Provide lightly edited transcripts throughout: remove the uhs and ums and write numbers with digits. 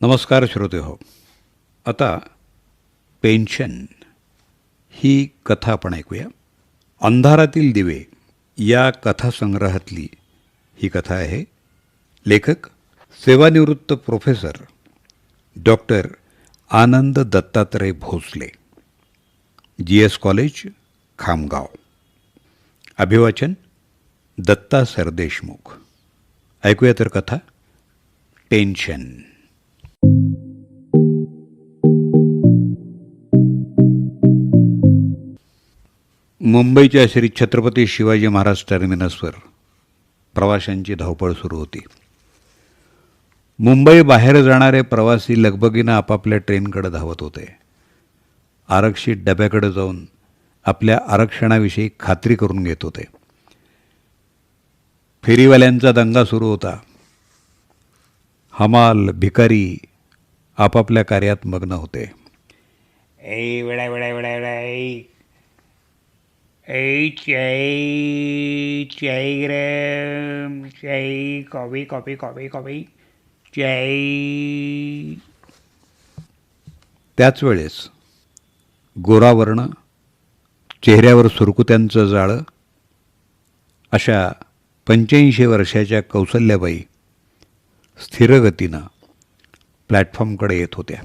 नमस्कार श्रोते हो. आता पेन्शन ही कथा आपण ऐकूया. अंधारातील दिवे या कथासंग्रहातली ही कथा आहे. लेखक सेवानिवृत्त प्रोफेसर डॉक्टर आनंद दत्तात्रय भोसले, GS कॉलेज, खामगाव. अभिवाचन दत्ता सरदेशमुख. ऐकूया तर कथा टेन्शन. मुंबईच्या श्री छत्रपती शिवाजी महाराज टर्मिनसवर प्रवाशांची धावपळ सुरू होती. मुंबई बाहेर जाणारे प्रवासी लगबगीनं आपापल्या ट्रेनकडे धावत होते. आरक्षित डब्याकडे जाऊन आपल्या आरक्षणाविषयी खात्री करून घेत होते. फेरीवाल्यांचा दंगा सुरू होता. हमाल भिकारी आपापल्या कार्यात मग्न होते. कॉफी कॉफी कॉफी कॉफी चाय. त्याच वेळेस गोरावर्ण, चेहऱ्यावर सुरकुत्यांचं जाळं अशा 85 वर्षाच्या कौसल्याबाई स्थिरगतीनं प्लॅटफॉर्मकडे येत होत्या.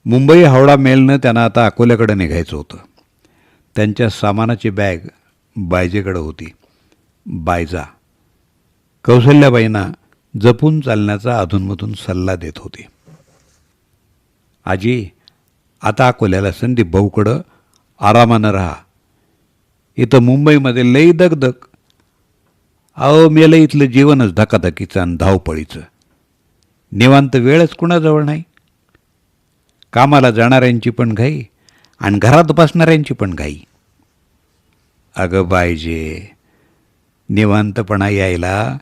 मुंबई हावडा मेलनं त्यांना आता अकोल्याकडे निघायचं होतं. त्यांच्या सामानाची बॅग बायजेकडे होती. बायजा कौसल्याबाईंना जपून चालण्याचा अधूनमधून सल्ला देत होती. आजी, आता अकोल्याला संदीप भाऊकडं आरामानं राहा. इथं मुंबईमध्ये लई दगदग. अहो, मेलं इथलं जीवनच धकाधकीचं आणि धावपळीचं. निवांत वेळच कुणाजवळ नाही. कामाला जाणाऱ्यांची पण घाई आणि घरात बसणाऱ्यांची पण घाई. अगं बायजे, निवांतपणा यायला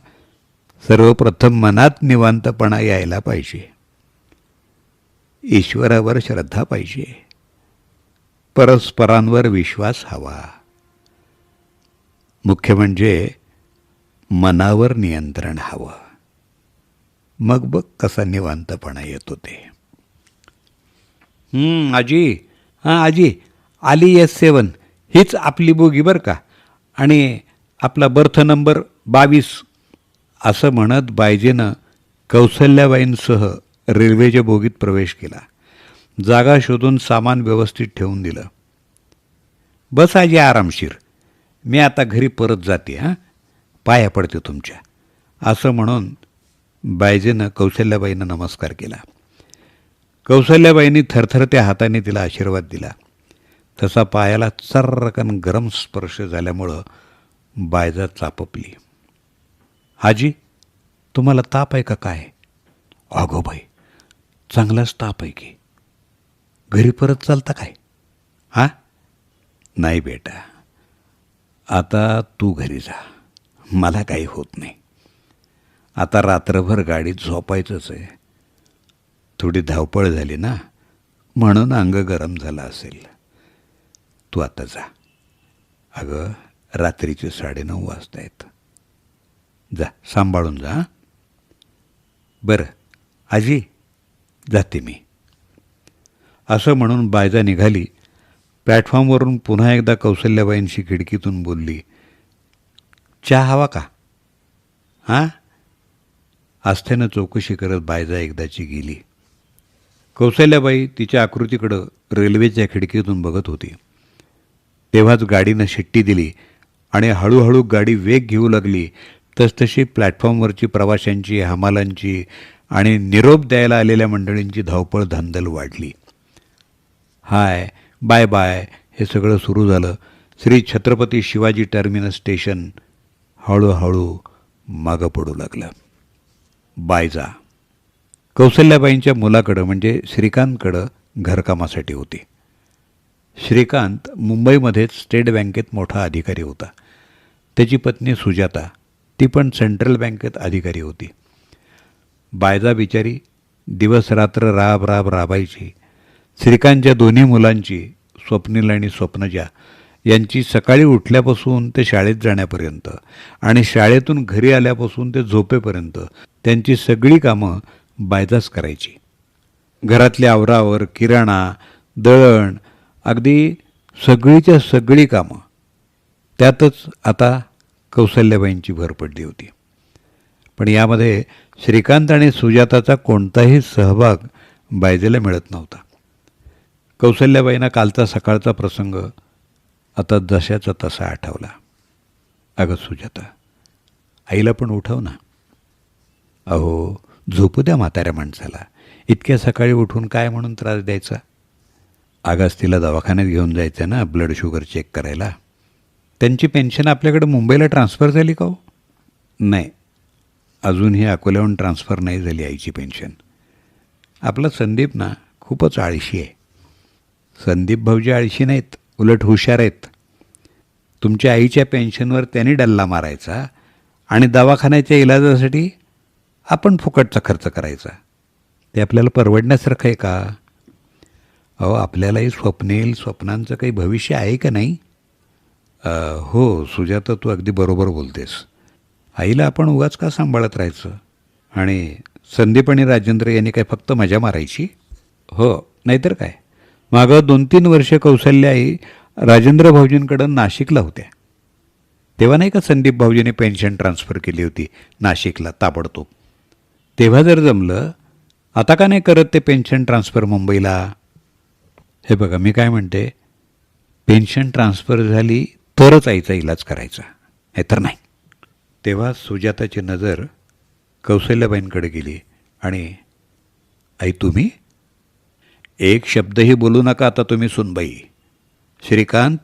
सर्वप्रथम मनात निवांतपणा यायला पाहिजे. ईश्वरावर श्रद्धा पाहिजे. परस्परांवर विश्वास हवा. मुख्य म्हणजे मनावर नियंत्रण हवं. मग बघ कसा निवांतपणा येतो ते. आजी, हां आजी, आली S7. हीच आपली बोगी बरं का, आणि आपला बर्थ नंबर 22. असं म्हणत बायजेनं कौसल्याबाईंसह रेल्वेच्या बोगीत प्रवेश केला. जागा शोधून सामान व्यवस्थित ठेवून दिलं. बस आजी आरामशीर, मी आता घरी परत जाते. हां, पाया पडते तुमच्या. असं म्हणून बायजेनं कौसल्याबाईंना नमस्कार केला. कौसल्याबाईंनी थरथरत्या हाताने तिला आशीर्वाद दिला. तसा पायाला चर्रकन गरम स्पर्श झाल्यामुळं बायजा चापपली. आजी, तुम्हाला ताप आहे का काय? अगो बाई, चांगलाच ताप आहे की. घरी परत चालता काय? हां, नाही बेटा, आता तू घरी जा. मला काही होत नाही. आता रात्रभर गाडीत झोपायचंच आहे. थोडी धावपळ झाली ना, म्हणून अंग गरम झालं असेल. तू आता जा. अगं, रात्रीचे 9:30 वाजतायत. जा, सांभाळून जा. बरं आजी, जाते मी. असं म्हणून बायजा निघाली. प्लॅटफॉर्मवरून पुन्हा एकदा कौसल्याबाईंशी खिडकीतून बोलली, चहा हवा का? हां. आस्थेनं चौकशी करत बायजा एकदाची गेली. कौसल्याबाई तिच्या आकृतीकडं रेल्वेच्या खिडकीतून बघत होती. तेव्हाच गाडीनं शिट्टी दिली आणि हळूहळू गाडी वेग घेऊ लागली. तसतशी प्लॅटफॉर्मवरची प्रवाशांची, हमालांची आणि निरोप द्यायला आलेल्या मंडळींची धावपळ धांदल वाढली. हाय बाय बाय हे सगळं सुरू झालं. श्री छत्रपती शिवाजी टर्मिनस स्टेशन हळूहळू मागं पडू लागलं. बायजा कौसल्याबाईंच्या मुलाकडं म्हणजे श्रीकांतकडं घरकामासाठी होती. श्रीकांत मुंबईमध्येच स्टेट बँकेत मोठा अधिकारी होता. त्याची पत्नी सुजाता, ती पण सेंट्रल बँकेत अधिकारी होती. बायजा बिचारी दिवसरात्र राबायची. श्रीकांतच्या दोन्ही मुलांची, स्वप्नील आणि स्वप्नजा, यांची सकाळी उठल्यापासून ते शाळेत जाण्यापर्यंत आणि शाळेतून घरी आल्यापासून ते झोपेपर्यंत त्यांची सगळी कामं बायजाच करायची. घरातली आवरावर, किराणा, दळण, अगदी सगळीच्या सगळी कामं. त्यातच आता कौसल्याबाईंची भर पडली होती. पण यामध्ये श्रीकांत आणि सुजाताचा कोणताही सहभाग बायजेला मिळत नव्हता. कौसल्याबाईंना कालचा सकाळचा प्रसंग आता जशाचा तसा आठवला. अगं सुजाता, आईला पण उठव ना. अहो, झोपू द्या म्हाताऱ्या माणसाला. इतक्या सकाळी उठून काय म्हणून त्रास द्यायचा. आगाच तिला दवाखान्यात घेऊन जायचं ना ब्लड शुगर चेक करायला. त्यांची पेन्शन आपल्याकडे मुंबईला ट्रान्स्फर झाली का हो? नाही, अजूनही अकोल्याहून ट्रान्स्फर नाही झाली आईची पेन्शन. आपला संदीप ना खूपच आळशी आहे. संदीप भाऊजी आळशी नाहीत, उलट हुशार आहेत. तुमच्या आईच्या पेन्शनवर त्यांनी डल्ला मारायचा आणि दवाखान्याच्या इलाजासाठी आपण फुकटचा खर्च करायचा. ते आपल्याला परवडण्यासारखं आहे का? अहो, आपल्यालाही स्वप्न येईल, स्वप्नांचं काही भविष्य आहे का नाही? हो सुजाता, तू अगदी बरोबर बोलतेस. आईला आपण उगाच का सांभाळत राहायचं? आणि संदीप आणि राजेंद्र यांनी काय फक्त मजा मारायची? हो, नाहीतर काय. मागं 2-3 वर्ष कौशल्या आई राजेंद्र भाऊजींकडं नाशिकला होत्या. तेव्हा नाही का संदीप भाऊजींनी पेन्शन ट्रान्स्फर केली होती नाशिकला ताबडतोब. तेव्हा जर जमलं, आता का नाही करत ते पेन्शन ट्रान्स्फर मुंबईला? हे बघा, मी काय म्हणते, पेन्शन ट्रान्स्फर झाली तरच आईचा इलाज करायचा, नाहीतर नाही. तेव्हा सुजाताची नजर कौशल्याबाईंकडे गेली आणि आई, तुम्ही एक शब्दही बोलू नका आता तुम्ही सुनबाई. श्रीकांत,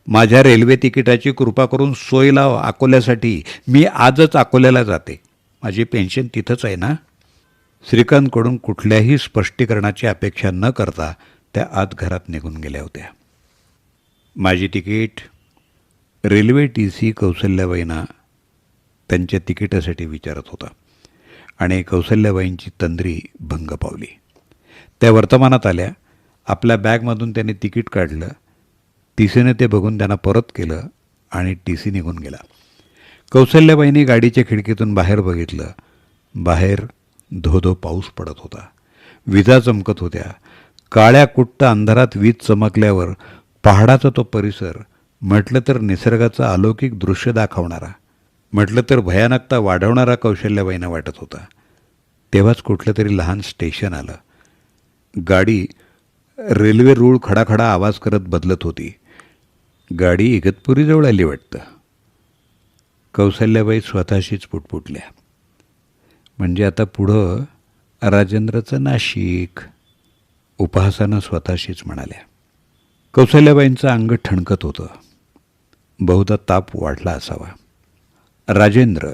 माझ्या रेल्वे तिकिटाची कृपा करून सोय लाव अकोल्यासाठी. मी आजच अकोल्याला जाते. माझी पेन्शन तिथंच आहे ना. श्रीकांतकडून कुठल्याही स्पष्टीकरणाची अपेक्षा न करता त्या आत घरात निघून गेल्या होत्या. माझी तिकीट, रेल्वे टी सी कौशल्याबाईंना त्यांच्या तिकिटासाठी विचारत होता आणि कौशल्याबाईंची तंद्री भंग पावली. त्या वर्तमानात आल्या. आपल्या बॅगमधून त्यांनी तिकीट काढलं. टीसीने ते बघून त्यांना परत केलं आणि टीसी निघून गेला. कौशल्याबाईंनी गाडीच्या खिडकीतून बाहेर बघितलं. बाहेर धो-धो पाऊस पडत होता. विजा चमकत होत्या. काळ्या कुट्ट अंधारात वीज चमकल्यावर पहाडाचा तो परिसर, म्हटलं तर निसर्गाचं अलौकिक दृश्य दाखवणारा, म्हटलं तर भयानकता वाढवणारा कौशल्याबाईंना वाटत होता. तेव्हाच कुठलं तरी लहान स्टेशन आलं. गाडी रेल्वे रूळ खडाखडा आवाज करत बदलत होती. गाडी इगतपुरीजवळ आली वाटतं. कौशल्याबाई स्वतःशीच पुटपुटल्या. म्हणजे आता पुढं राजेंद्रचं नाशिक. उपहासानं स्वतःशीच म्हणाल्या. कौशल्याबाईंचं अंग ठणकत होतं. बहुधा ताप वाढला असावा. राजेंद्र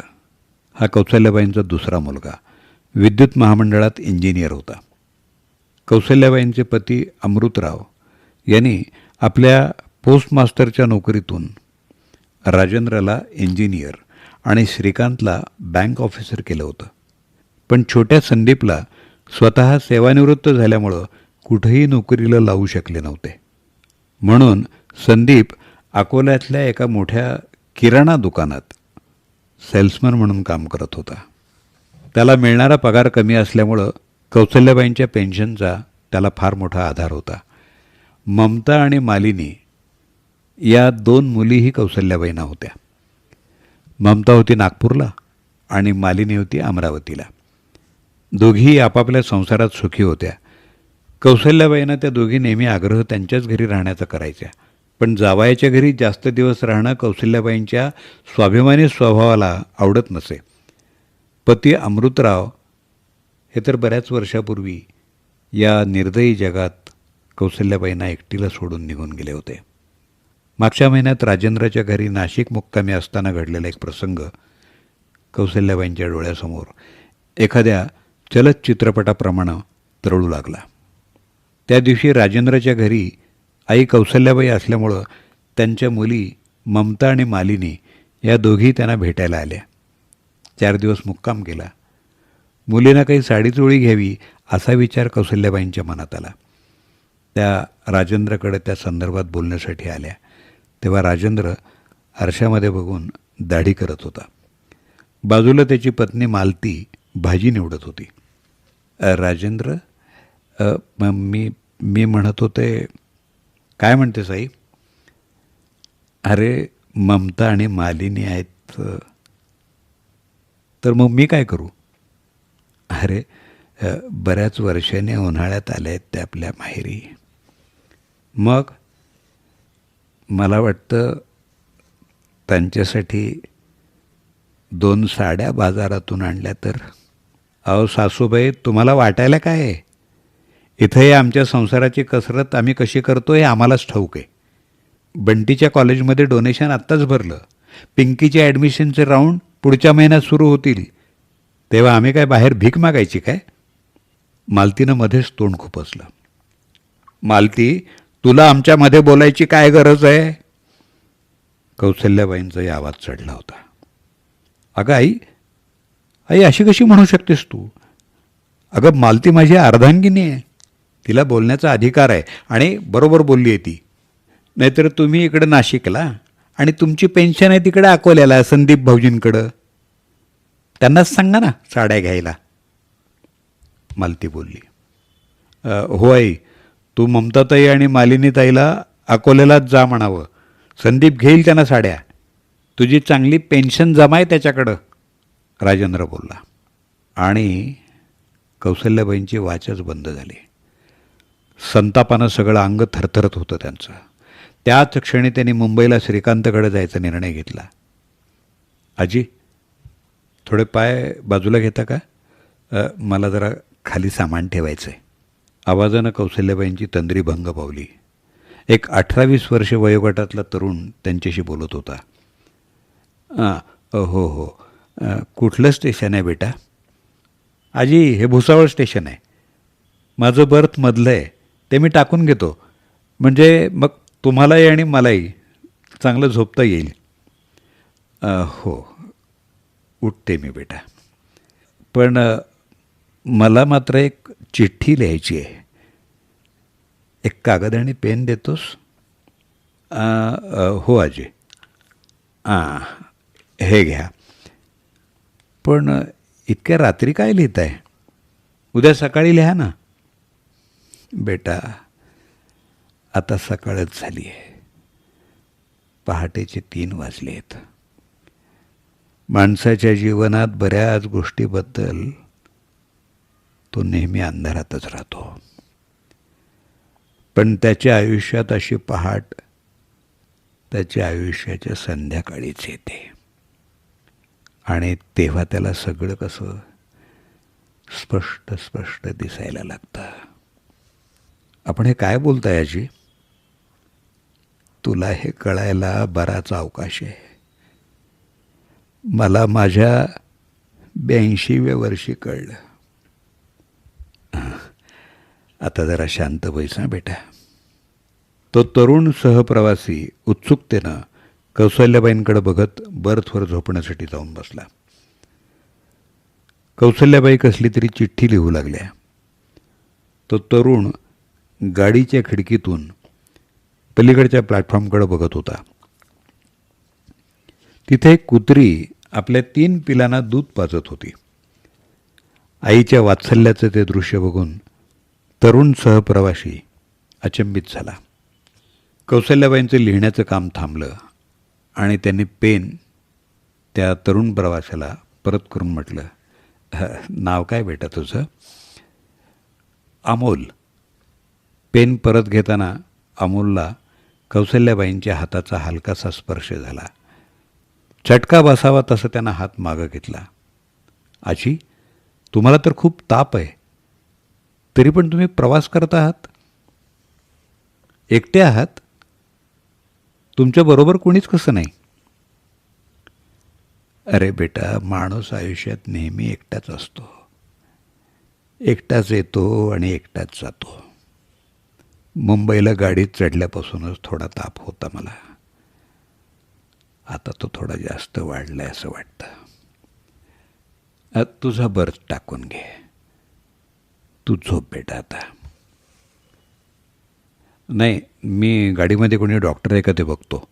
हा कौशल्याबाईंचा दुसरा मुलगा. विद्युत महामंडळात इंजिनियर होता. कौशल्याबाईंचे पती अमृतराव यांनी आपल्या पोस्टमास्टरच्या नोकरीतून राजेंद्रला इंजिनियर आणि श्रीकांतला बँक ऑफिसर केलं होतं. पण छोट्या संदीपला स्वतः सेवानिवृत्त झाल्यामुळं कुठेही नोकरीला लावू शकले नव्हते. म्हणून संदीप अकोल्यातल्या एका मोठ्या किराणा दुकानात सेल्समन म्हणून काम करत होता. त्याला मिळणारा पगार कमी असल्यामुळं कौशल्याबाईंच्या पेन्शनचा त्याला फार मोठा आधार होता. ममता आणि मालिनी या 2 मुलीही कौशल्याबाईंना होत्या. ममता होती नागपूरला आणि मालिनी होती अमरावतीला. दोघीही आपापल्या संसारात सुखी होत्या. कौशल्याबाईंना त्या दोघी नेहमी आग्रह त्यांच्याच घरी राहण्याचा करायच्या. पण जावयाच्या घरी जास्त दिवस राहणं कौशल्याबाईंच्या स्वाभिमानी स्वभावाला आवडत नसे. पती अमृतराव हे तर बऱ्याच वर्षापूर्वी या निर्दयी जगात कौशल्याबाईंना एकटीला सोडून निघून गेले होते. मागच्या महिन्यात राजेंद्राच्या घरी नाशिक मुक्कामी असताना घडलेला एक प्रसंग कौशल्याबाईंच्या डोळ्यासमोर एखाद्या चलचित्रपटाप्रमाणे तरळू लागला. त्या दिवशी राजेंद्राच्या घरी आई कौशल्याबाई असल्यामुळं त्यांच्या मुली ममता आणि मालिनी या दोघी त्यांना भेटायला आल्या. 4 दिवस मुक्काम केला. मुलींना काही साडीचोळी घ्यावी असा विचार कौशल्याबाईंच्या मनात आला. त्या राजेंद्रकडे त्या संदर्भात बोलण्यासाठी आल्या. तेव्हा राजेंद्र आरशामध्ये बघून दाढी करत होता. बाजूला त्याची पत्नी मालती भाजी निवडत होती. राजेंद्र, मी मी म्हणत होते. काय म्हणते साई? अरे, ममता आणि मालिनी आहेत, तर मग मी काय करू? अरे, बऱ्याच वर्षाने उन्हाळ्यात आले आहेत ते आपल्या माहेरी. मग मला वाटतं त्यांच्यासाठी 2 साड्या बाजारातून आणल्या तर. अहो सासूबाई, तुम्हाला वाटायला काय आहे? इथं हे आमच्या संसाराची कसरत आम्ही कशी करतो हे आम्हालाच ठाऊक आहे. बंटीच्या कॉलेजमध्ये डोनेशन आत्ताच भरलं. पिंकीचे ॲडमिशनचे राऊंड पुढच्या महिन्यात सुरू होतील. तेव्हा आम्ही काय बाहेर भीक मागायची काय? मालतीनं मध्येच तोंड खुपसलं. मालती, तुला आमच्यामध्ये बोलायची काय गरज आहे? कौसल्याबाईंचाही आवाज चढला होता. अगं आई, आई अशी कशी म्हणू शकतेस तू? अगं मालती माझी अर्धांगिनी आहे. तिला बोलण्याचा अधिकार आहे आणि बरोबर बोलली आहे ती. नाहीतर तुम्ही इकडं नाशिकला आणि तुमची पेन्शन आहे तिकडे अकोल्याला संदीप भाऊजींकडं. त्यांनाच सांगा ना साड्या घ्यायला. मालती बोलली. हो आई, तू ममताताई आणि मालिनीताईला अकोल्यालाच जा म्हणावं. संदीप घेईल त्यांना साड्या. तुझी चांगली पेन्शन जमा आहे त्याच्याकडं, राजेंद्र बोलला. आणि कौसल्याबाईंची वाचच बंद झाली. संतापानं सगळं अंग थरथरत होतं त्यांचं. त्याच क्षणी त्यांनी मुंबईला श्रीकांतकडे जायचा निर्णय घेतला. आजी, थोडे पाय बाजूला घेता का? मला जरा खाली सामान ठेवायचं आहे. आवाजानं कौसल्याबाईंची तंद्री भंग पावली. एक 18-20 वर्षे वयोगटातला तरुण त्यांच्याशी बोलत होता. हो हो, कुठलं स्टेशन आहे बेटा? आजी, हे भुसावळ स्टेशन आहे. माझं बर्थ मधलं आहे, ते मी टाकून घेतो. म्हणजे मग तुम्हालाही आणि मलाही चांगलं झोपता येईल. हो, उठते मी बेटा. पण मला मात्र एक चिठ्ठी लिहायची आहे. एक कागद आणि पेन देतोस? हो आजी. हे घ्या. पण इतक्या रात्री काय लिहित आहे? उद्या सकाळी लिहा ना. बेटा, आता सकाळच झाली आहे. पहाटेचे 3 वाजले आहेत. माणसाच्या जीवनात बऱ्याच गोष्टीबद्दल तो नेहमी अंधारातच राहतो. पण त्याच्या आयुष्यात अशी पहाट त्याच्या आयुष्याच्या संध्याकाळीच येते. आणि तेव्हा त्याला सगळं कसं स्पष्ट स्पष्ट दिसायला लागतं. आपण हे काय बोलताय आजी? तुला हे कळायला बराच अवकाश आहे. मला माझ्या 82व्या वर्षी कळलं. आता जरा शांत बैस ना बेटा. तो तरुण सहप्रवासी उत्सुकतेनं कौसल्याबाईंकडे बघत बर्थवर झोपण्यासाठी जाऊन बसला. कौसल्याबाई कसली तरी चिठ्ठी लिहू लागल्या. तो तरुण गाडीच्या खिडकीतून पलीकडच्या प्लॅटफॉर्मकडे बघत होता. तिथे एक कुत्री आपल्या 3 पिलांना दूध पाजत होती. आईच्या वात्सल्याचं ते दृश्य बघून तरुण सहप्रवासी अचंबित झाला. कौसल्याबाईंचं लिहिण्याचं काम थांबलं आणि त्यांनी पेन त्या तरुण प्रवाशाला परत करून म्हटलं, नाव काय बेटा तुझं? अमोल. पेन परत घेताना अमोलला कौसल्याबाईंच्या हाताचा हलकासा स्पर्श झाला. चटका बसावा तसं त्यानं हात मागं घेतला. आजी, तुम्हाला तर खूप ताप आहे, तरी पण तुम्ही प्रवास करत आहात? एकटे आहात? तुमच्याबरोबर कोणीच कसं नाही? अरे बेटा, माणूस आयुष्यात नेहमी एकटाच असतो. एकटाच येतो आणि एकटाच जातो. मुंबईला गाडीत चढल्यापासूनच थोडा ताप होता मला. आता तो थोडा जास्त वाढलाय असं वाटतं. तुझा बर्थ टाकून घे. तू झोप बेटा आता. नाही, मी गाडीमध्ये कोणी डॉक्टर आहे का ते बघतो.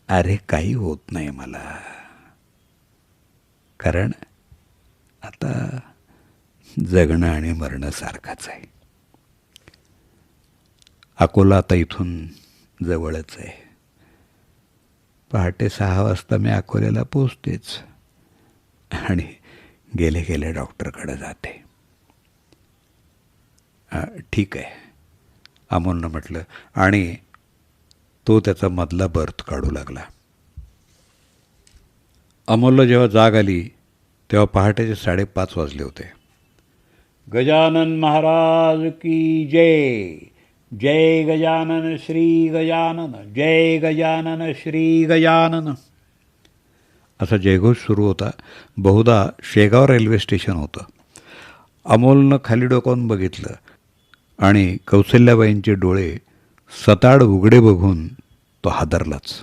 अरे काही होत नाही मला, कारण आता जगणं आणि मरणं सारखंच आहे. अकोला आता इथून जवळच आहे. पहाटे 6 वाजता मी अकोल्याला पोचतेच आणि गेले गेले डॉक्टरकडे जाते. ठीक आहे अमोलनं म्हटलं आणि तो त्याचा मधला बर्थ काढू लागला. अमोलला जेव्हा जाग आली तेव्हा पहाटेचे 5:30 वाजले होते. गजानन महाराज की जय. जय गजानन श्री गजानन. जय गजानन श्री गजानन. असा जयघोष सुरू होता. बहुधा शेगाव रेल्वे स्टेशन होतं. अमोलनं खाली डोकावून बघितलं आणि कौसल्याबाईंचे डोळे सताड उघडे बघून तो हादरलाच.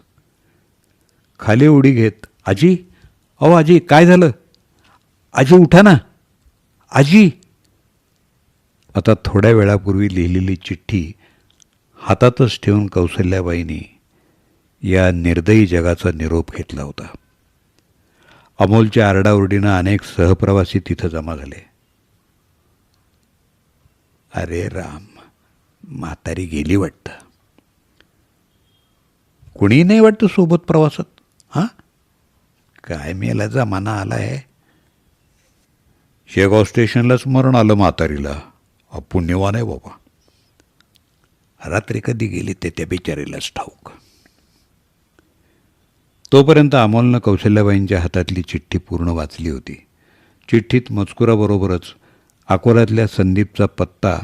खाली उडी घेत, आजी, अहो आजी, काय झालं? आजी उठा ना, आजी. आता थोड्या वेळापूर्वी लिहिलेली चिठ्ठी हातातच ठेवून कौसल्याबाईंनी या निर्दयी जगाचा निरोप घेतला होता. अमोलच्या आरडाओरडीनं अनेक सहप्रवासी तिथं जमा झाले. अरे राम, म्हातारी गेली वाटतं. कुणी नाही वाटतं सोबत प्रवासात. हां, काय मेला जमाना आला आहे. शेगाव स्टेशनलाच मरण आलं म्हातारीला. पुण्यवान आहे बाबा. रात्री कधी गेली ते त्या बिचारीलाच ठाऊक. तोपर्यंत अमोलनं कौशल्याबाईंच्या हातातली चिठ्ठी पूर्ण वाचली होती. चिठ्ठीत मजकुराबरोबरच अकोल्यातल्या संदीपचा पत्ता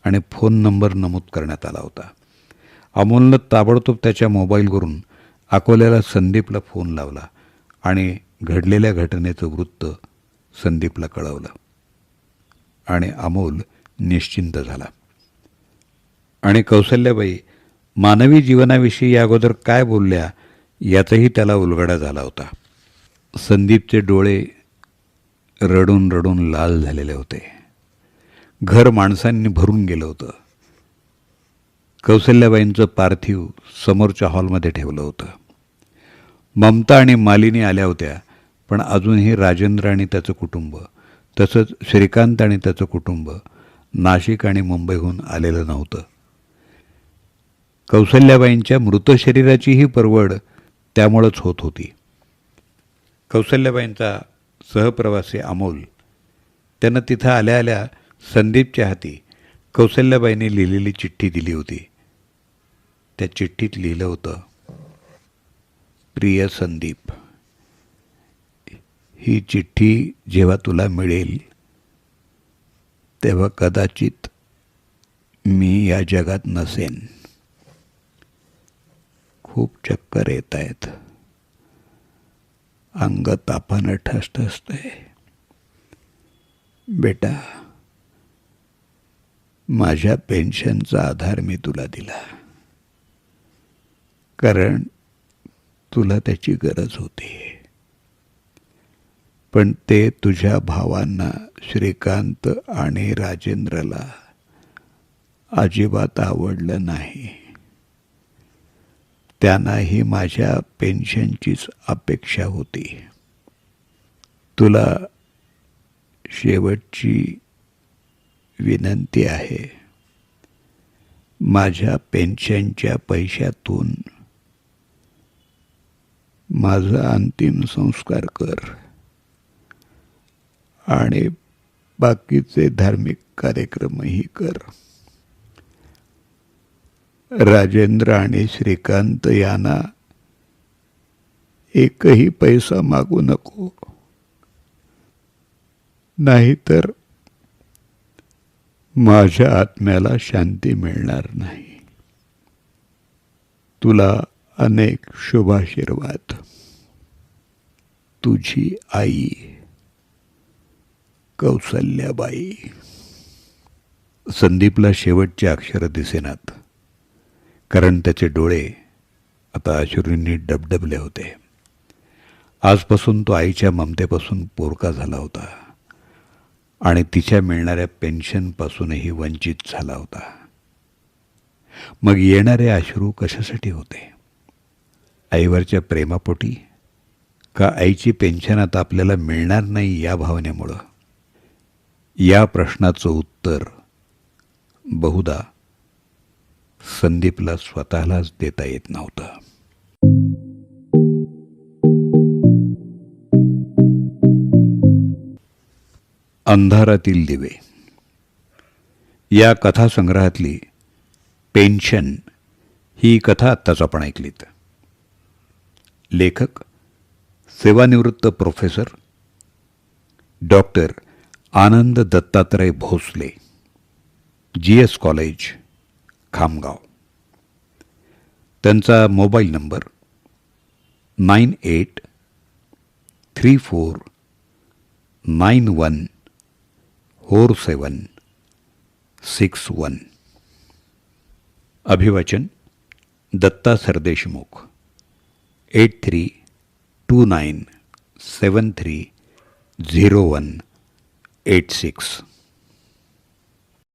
आणि फोन नंबर नमूद करण्यात आला होता. अमोलनं ताबडतोब त्याच्या मोबाईलवरून अकोल्याला संदीपला फोन लावला आणि घडलेल्या घटनेचं वृत्त संदीपला कळवलं आणि अमोल निश्चिंत झाला. आणि कौसल्याबाई मानवी जीवनाविषयी या अगोदर काय बोलल्या याचाही त्याला उलगडा झाला होता. संदीपचे डोळे रडून रडून लाल झालेले होते. घर माणसांनी भरून गेलं होतं. कौसल्याबाईंचं पार्थिव समोरच्या हॉलमध्ये ठेवलं होतं. ममता आणि मालिनी आल्या होत्या, पण अजूनही राजेंद्र आणि त्याचं कुटुंब तसंच श्रीकांत आणि त्याचं कुटुंब नाशिक आणि मुंबईहून आलेलं नव्हतं. कौसल्याबाईंच्या मृत शरीराचीही परवड त्यामुळंच होत होती. कौसल्याबाईंचा सहप्रवासी अमोल त्यानं तिथं आल्या आल्या संदीपच्या हाती कौसल्याबाईंनी लिहिलेली चिठ्ठी दिली होती. त्या चिठ्ठीत लिहिलं होतं, प्रिय संदीप, ही चिठ्ठी जेव्हा तुला मिळेल तेव्हा कदाचित मी या जगात नसेन. खूप चक्कर येत आहेत. अंग तापानं ठसठसतंय. बेटा, माझ्या पेन्शनचा आधार मी तुला दिला, कारण तुला त्याची गरज होती. पण ते तुझ्या भावांना श्रीकांत आणि राजेंद्रला अजिबात आवडलं नाही. त्यांनाही माझ्या पेन्शनचीच अपेक्षा होती. तुला शेवटची विनंती आहे, माझ्या पेन्शनच्या पैशातून माझा अंतिम संस्कार कर आणि बाकीचे धार्मिक कार्यक्रमही कर. राजेंद्र आणि श्रीकांत यांना एकही पैसा मागू नको, नाहीतर माझ्या आत्म्याला शांती मिळणार नाही. तुला अनेक शुभाशीर्वाद. तुझी आई कौसल्याबाई. संदीपला शेवटचे अक्षर दिसेनात, कारण त्याचे डोळे आता अश्रूंनी डबडबले होते. आजपासून तो आईच्या ममतेपासून पोरका झाला होता आणि तिच्या मिळणाऱ्या पेन्शनपासूनही वंचित झाला होता. मग येणारे अश्रू कशासाठी होते? आईवरच्या प्रेमापोटी, का आईची पेन्शन आता आपल्याला मिळणार नाही या भावनेमुळं? या प्रश्नाचं उत्तर बहुधा संदीपला स्वतःलाच देता येत नव्हतं. अंधारातील दिवे या कथासंग्रहातली पेन्शन ही कथा आत्ताच आपण ऐकलीत. लेखक सेवानिवृत्त प्रोफेसर डॉक्टर आनंद दत्तात्रय भोसले, GS कॉलेज, खामगाव. त्यांचा मोबाईल नंबर 9834914761. अभिवाचन दत्ता सरदेशमुख. 8329730186.